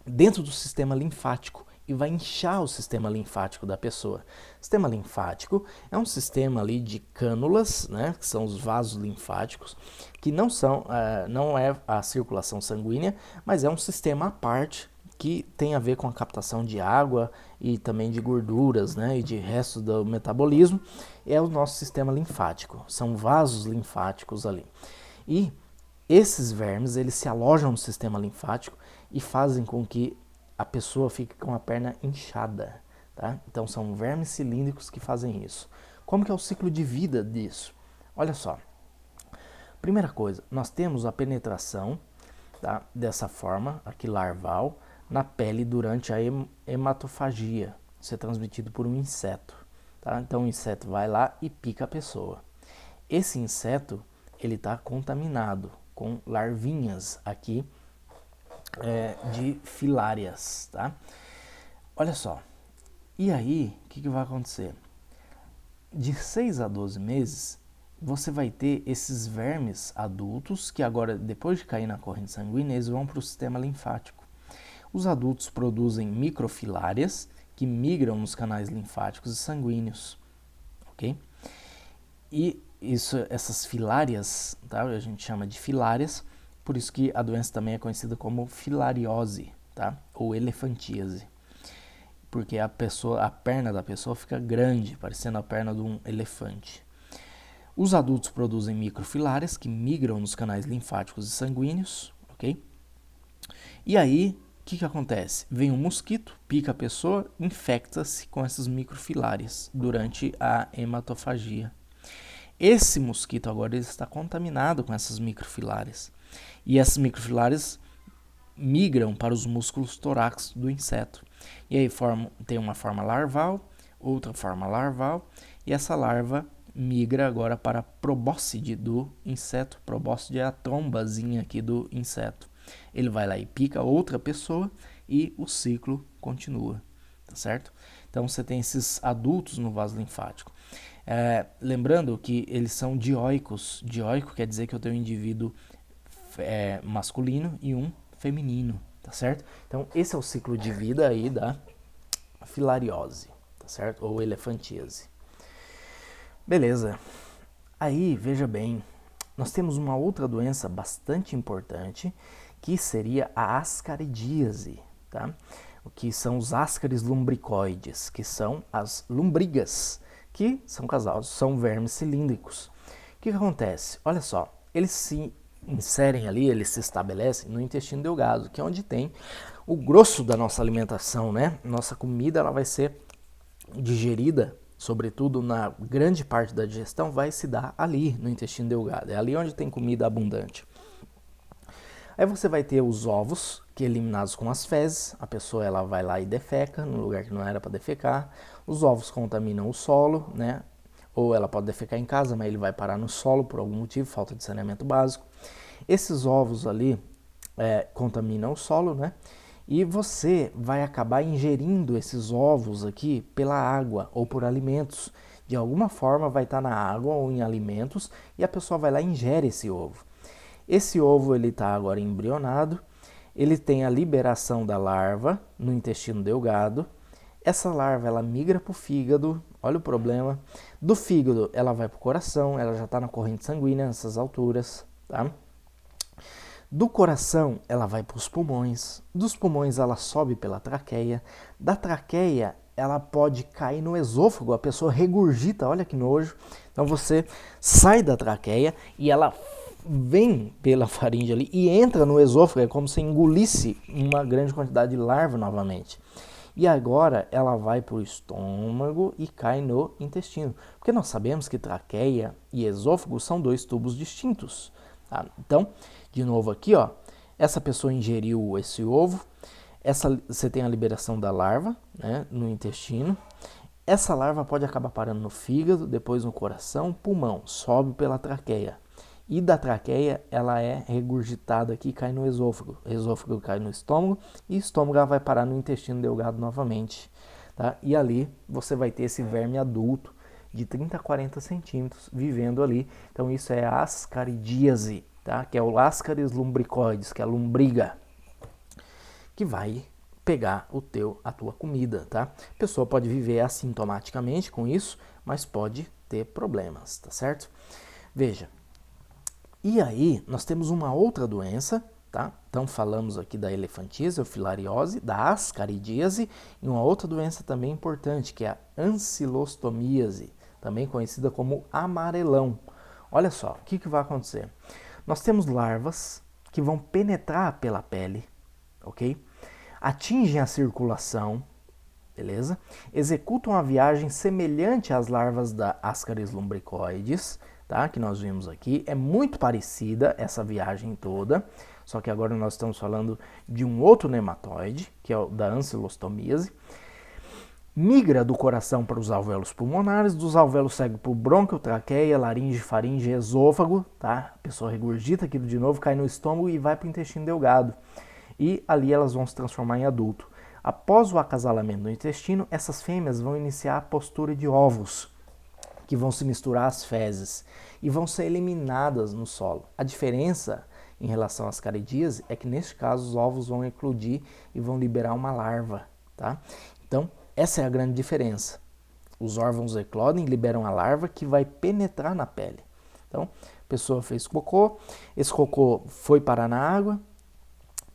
dentro do sistema linfático e vai inchar o sistema linfático da pessoa. O sistema linfático é um sistema ali de cânulas, né, que são os vasos linfáticos, que não é a circulação sanguínea, mas é um sistema à parte que tem a ver com a captação de água e também de gorduras, né, e de resto do metabolismo. É o nosso sistema linfático, são vasos linfáticos ali. E esses vermes, eles se alojam no sistema linfático e fazem com que a pessoa fique com a perna inchada, tá? Então são vermes cilíndricos que fazem isso. Como que é o ciclo de vida disso? Olha só. Primeira coisa, nós temos a penetração, tá, dessa forma, aqui larval, na pele durante a hematofagia. Isso é transmitido por um inseto, tá? Então o inseto vai lá e pica a pessoa. Esse inseto, ele está contaminado com larvinhas aqui de filárias, tá? Olha só, e aí, o que vai acontecer? De 6 a 12 meses, você vai ter esses vermes adultos, que agora, depois de cair na corrente sanguínea, eles vão para o sistema linfático. Os adultos produzem microfilárias, que migram nos canais linfáticos e sanguíneos, ok? E essas filárias, tá? A gente chama de filárias, por isso que a doença também é conhecida como filariose, tá? Ou elefantíase. Porque a perna da pessoa fica grande, parecendo a perna de um elefante. Os adultos produzem microfilárias que migram nos canais linfáticos e sanguíneos, ok? E aí, o que acontece? Vem um mosquito, pica a pessoa, infecta-se com essas microfilárias durante a hematofagia. Esse mosquito agora ele está contaminado com essas microfilárias. E essas microfilárias migram para os músculos torácicos do inseto. E aí tem uma forma larval, outra forma larval, e essa larva migra agora para a probóscide do inseto. Probóscide é a trombazinha aqui do inseto. Ele vai lá e pica outra pessoa e o ciclo continua, tá certo? Então você tem esses adultos no vaso linfático. Lembrando que eles são dioicos. Dioico quer dizer que eu tenho um indivíduo masculino e um feminino, tá certo? Então esse é o ciclo de vida aí da filariose, tá certo? Ou elefantíase. Beleza. Aí, veja bem, nós temos uma outra doença bastante importante, que seria a ascaridíase, tá? O que são os ascaris lumbricoides, que são as lombrigas, que são vermes cilíndricos. O que acontece? Olha só, eles se inserem ali, eles se estabelecem no intestino delgado, que é onde tem o grosso da nossa alimentação, né? Nossa comida ela vai ser digerida, sobretudo na grande parte da digestão, vai se dar ali no intestino delgado. É ali onde tem comida abundante. Aí você vai ter os ovos, que eliminados com as fezes, a pessoa ela vai lá e defeca no lugar que não era para defecar. Os ovos contaminam o solo, né? Ou ela pode defecar em casa, mas ele vai parar no solo por algum motivo, falta de saneamento básico. Esses ovos ali contaminam o solo, né? E você vai acabar ingerindo esses ovos aqui pela água ou por alimentos. De alguma forma vai estar na água ou em alimentos e a pessoa vai lá e ingere esse ovo. Esse ovo ele está agora embrionado, ele tem a liberação da larva no intestino delgado. Essa larva ela migra para o fígado, olha o problema. Do fígado ela vai para o coração, ela já está na corrente sanguínea nessas alturas, tá? Do coração ela vai para os pulmões, dos pulmões ela sobe pela traqueia, da traqueia ela pode cair no esôfago, a pessoa regurgita, olha que nojo. Então você sai da traqueia e ela vem pela faringe ali e entra no esôfago, é como se engolisse uma grande quantidade de larva novamente. E agora ela vai para o estômago e cai no intestino. Porque nós sabemos que traqueia e esôfago são dois tubos distintos. Tá? Então, de novo aqui, ó, essa pessoa ingeriu esse ovo, você tem a liberação da larva, né, no intestino. Essa larva pode acabar parando no fígado, depois no coração, pulmão, sobe pela traqueia. E da traqueia ela é regurgitada aqui e cai no esôfago. O esôfago cai no estômago e o estômago ela vai parar no intestino delgado novamente. Tá? E ali você vai ter esse verme adulto de 30 a 40 centímetros vivendo ali. Então isso é a ascaridíase, tá? Que é o Ascaris lumbricoides, que é a lombriga, que vai pegar a tua comida, tá? A pessoa pode viver assintomaticamente com isso, mas pode ter problemas, tá certo? Veja, e aí nós temos uma outra doença, tá? Então falamos aqui da elefantíase ou filariose, da ascaridíase e uma outra doença também importante, que é a ancilostomíase, também conhecida como amarelão. Olha só, o que vai acontecer? Nós temos larvas que vão penetrar pela pele, ok? Atingem a circulação, beleza? Executam a viagem semelhante às larvas da Ascaris lumbricoides, tá? Que nós vimos aqui. É muito parecida essa viagem toda, só que agora nós estamos falando de um outro nematóide, que é o da ancilostomíase. Migra do coração para os alvéolos pulmonares, dos alvéolos segue para o brônquio, traqueia, laringe, faringe, esôfago, tá? A pessoa regurgita aquilo de novo, cai no estômago e vai para o intestino delgado. E ali elas vão se transformar em adulto. Após o acasalamento no intestino, essas fêmeas vão iniciar a postura de ovos, que vão se misturar às fezes e vão ser eliminadas no solo. A diferença em relação às caridíase é que neste caso os ovos vão eclodir e vão liberar uma larva, tá? Então, essa é a grande diferença. Os órgãos eclodem, liberam a larva que vai penetrar na pele. Então, a pessoa fez cocô, esse cocô foi parar na água,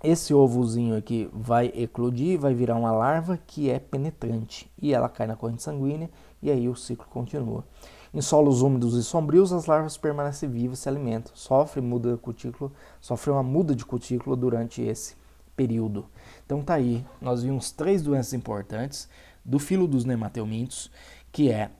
esse ovozinho aqui vai eclodir, vai virar uma larva que é penetrante e ela cai na corrente sanguínea e aí o ciclo continua. Em solos úmidos e sombrios, as larvas permanecem vivas, se alimentam, sofrem uma muda de cutícula durante esse período. Então tá aí, nós vimos 3 doenças importantes do filo dos nemateumintos, que é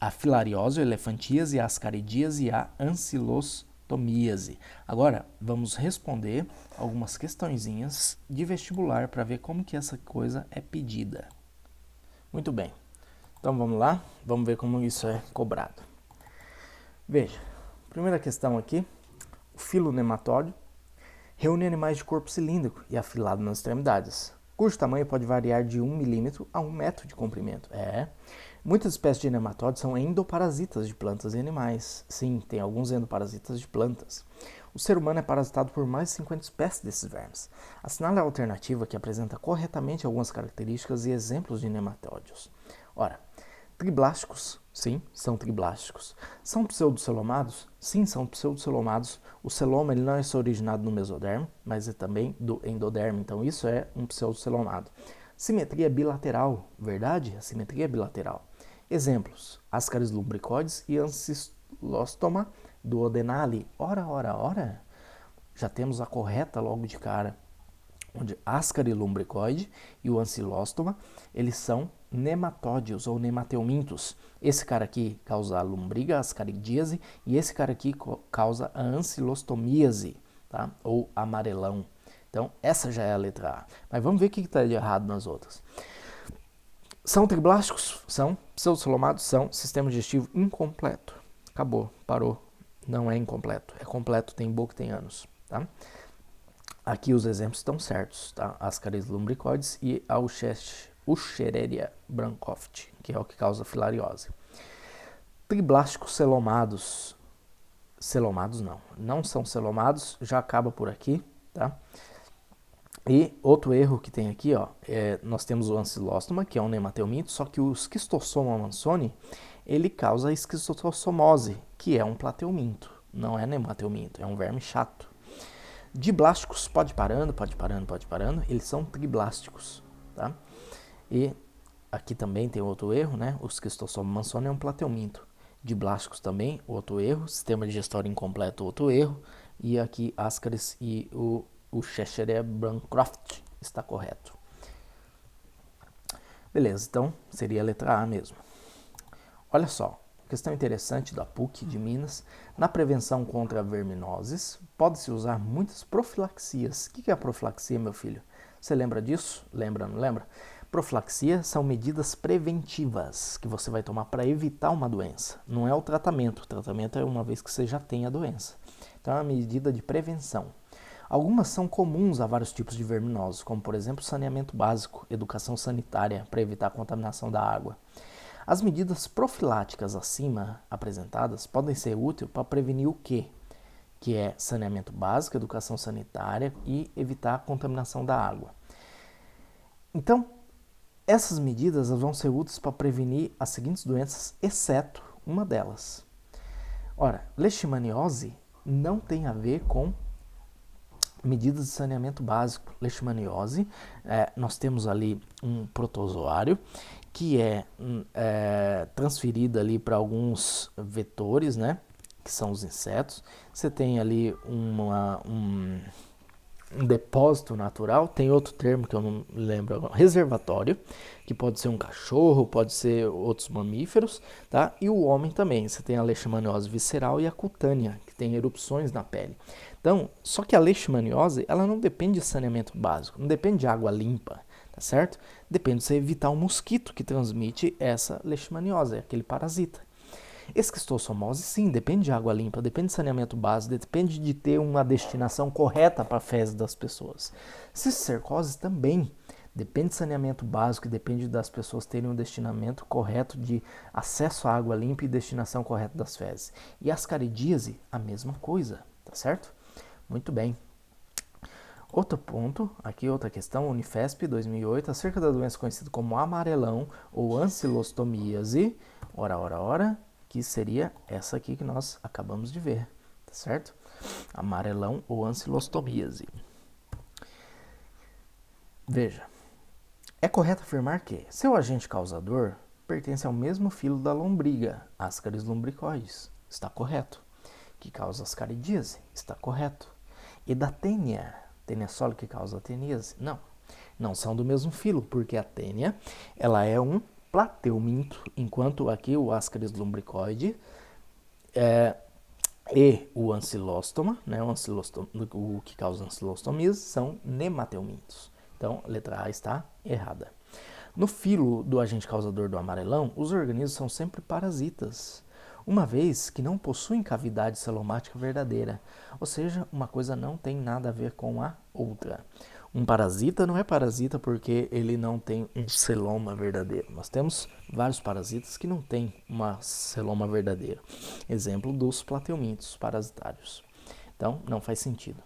a filariose, a elefantíase, a ascaridíase e a ancilostomíase. Agora, vamos responder algumas questõezinhas de vestibular para ver como que essa coisa é pedida. Muito bem, então vamos lá, vamos ver como isso é cobrado. Veja, primeira questão aqui, o filo nematóide reúne animais de corpo cilíndrico e afilado nas extremidades, cujo tamanho pode variar de 1 milímetro a 1 metro de comprimento. Muitas espécies de nematóides são endoparasitas de plantas e animais. Sim, tem alguns endoparasitas de plantas. O ser humano é parasitado por mais de 50 espécies desses vermes. Assinale a alternativa que apresenta corretamente algumas características e exemplos de nematóides. Ora, triblásticos, sim, são triblásticos. São pseudocelomados? Sim, são pseudocelomados. O celoma ele não é só originado no mesoderme, mas é também do endoderme, então isso é um pseudocelomado. Simetria bilateral, verdade? A simetria é bilateral. Exemplos, Ascaris lumbricoides e Ancylostoma duodenale. Ora, já temos a correta logo de cara, onde Ascaris lumbricoide e o Ancylostoma, eles são nematódios ou nemateumintos. Esse cara aqui causa a lombriga, a ascaridíase, e esse cara aqui causa a ancilostomíase, tá? Ou amarelão. Então, essa já é a letra A. Mas vamos ver o que está de errado nas outras. São triblásticos? São. Pseudocelomados? São. Sistema digestivo incompleto. Acabou, parou. Não é incompleto. É completo, tem boca e tem ânus. Tá? Aqui os exemplos estão certos. Tá? Ascaris lumbricoides e a Wuchereria brancoft, que é o que causa filariose. Triblásticos celomados. Celomados não são celomados, já acaba por aqui, tá? E outro erro que tem aqui, ó, nós temos o Ancylostoma, que é um nemateuminto, só que o Schistosoma mansoni, ele causa a esquistossomose, que é um plateuminto, não é nemateuminto, é um verme chato. Diblásticos, pode parando, eles são triblásticos, tá? E aqui também tem outro erro, né? O Schistosoma mansoni é um plateuminto. Diblásticos também, outro erro. Sistema digestório incompleto, outro erro. E aqui Ascaris e o Wuchereria brancoft está correto. Beleza, então seria a letra A mesmo. Olha só, questão interessante da PUC de Minas. Na prevenção contra verminoses, pode-se usar muitas profilaxias. O que é a profilaxia, meu filho? Você lembra disso? Lembra, não lembra? Profilaxia são medidas preventivas que você vai tomar para evitar uma doença. Não é o tratamento. O tratamento é uma vez que você já tem a doença. Então é uma medida de prevenção. Algumas são comuns a vários tipos de verminoses, como por exemplo saneamento básico, educação sanitária para evitar a contaminação da água. As medidas profiláticas acima apresentadas podem ser úteis para prevenir o quê? que é saneamento básico, educação sanitária e evitar a contaminação da água. Então, essas medidas vão ser úteis para prevenir as seguintes doenças, exceto uma delas. Ora, leishmaniose não tem a ver com medidas de saneamento básico. Leishmaniose, nós temos ali um protozoário que é transferido ali para alguns vetores, né, que são os insetos. Você tem ali um depósito natural, tem outro termo que eu não lembro agora, reservatório, que pode ser um cachorro, pode ser outros mamíferos, tá? E o homem também, você tem a leishmaniose visceral e a cutânea, que tem erupções na pele. Então, só que a leishmaniose, ela não depende de saneamento básico, não depende de água limpa, tá certo? Depende de você evitar o mosquito que transmite essa leishmaniose, aquele parasita. Esquistossomose, sim, depende de água limpa, depende de saneamento básico, depende de ter uma destinação correta para a fezes das pessoas. Cisticercose também depende de saneamento básico e depende das pessoas terem um destinamento correto de acesso à água limpa e destinação correta das fezes. E ascaridíase, a mesma coisa, tá certo? Muito bem. Outro ponto, aqui outra questão, Unifesp 2008, acerca da doença conhecida como amarelão ou ancilostomíase, ora, que seria essa aqui que nós acabamos de ver, tá certo? Amarelão ou ancilostomíase. Veja, é correto afirmar que seu agente causador pertence ao mesmo filo da lombriga, Ascaris lumbricoides, está correto. Que causa ascaridíase, está correto. E da tênia solo que causa a teníase? Não são do mesmo filo, porque a tênia, ela é um plateuminto, enquanto aqui o Ascaris lumbricoide e o ancilóstoma, né, o que causa ancilostomias, são nemateumintos. Então, a letra A está errada. No filo do agente causador do amarelão, os organismos são sempre parasitas, uma vez que não possuem cavidade celomática verdadeira, ou seja, uma coisa não tem nada a ver com a outra. Um parasita não é parasita porque ele não tem um celoma verdadeiro. Nós temos vários parasitas que não têm uma celoma verdadeira. Exemplo dos plateumintos parasitários. Então, não faz sentido.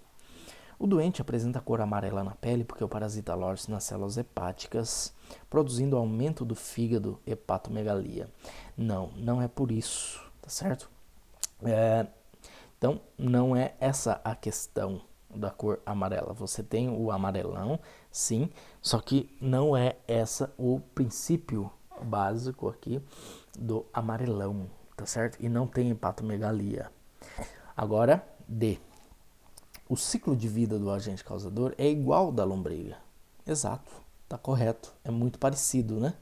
O doente apresenta cor amarela na pele porque o parasita alorce nas células hepáticas, produzindo aumento do fígado, hepatomegalia. Não é por isso, tá certo? Então, não é essa a questão da cor amarela. Você tem o amarelão, sim, só que não é essa o princípio básico aqui do amarelão, tá certo? E não tem hepatomegalia. Agora, D. O ciclo de vida do agente causador é igual ao da lombriga. Exato, tá correto, é muito parecido, né?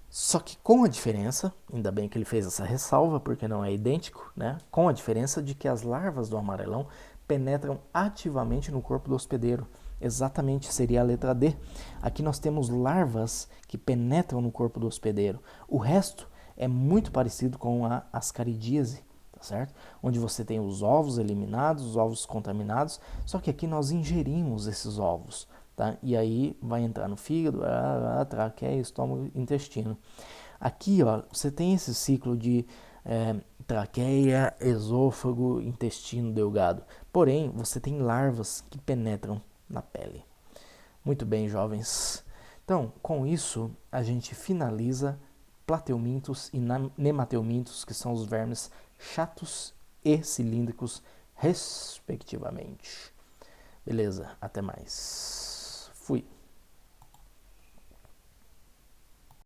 Só que com a diferença, ainda bem que ele fez essa ressalva, porque não é idêntico, né? Com a diferença de que as larvas do amarelão penetram ativamente no corpo do hospedeiro. Exatamente, seria a letra D. Aqui nós temos larvas que penetram no corpo do hospedeiro. O resto é muito parecido com a ascaridíase, tá certo? Onde você tem os ovos eliminados, os ovos contaminados, só que aqui nós ingerimos esses ovos. Tá? E aí vai entrar no fígado, traqueia, estômago, intestino. Aqui, ó, você tem esse ciclo de traqueia, esôfago, intestino delgado. Porém, você tem larvas que penetram na pele. Muito bem, jovens. Então, com isso, a gente finaliza plateumintos e nemateumintos, que são os vermes chatos e cilíndricos, respectivamente. Beleza, até mais. Fui.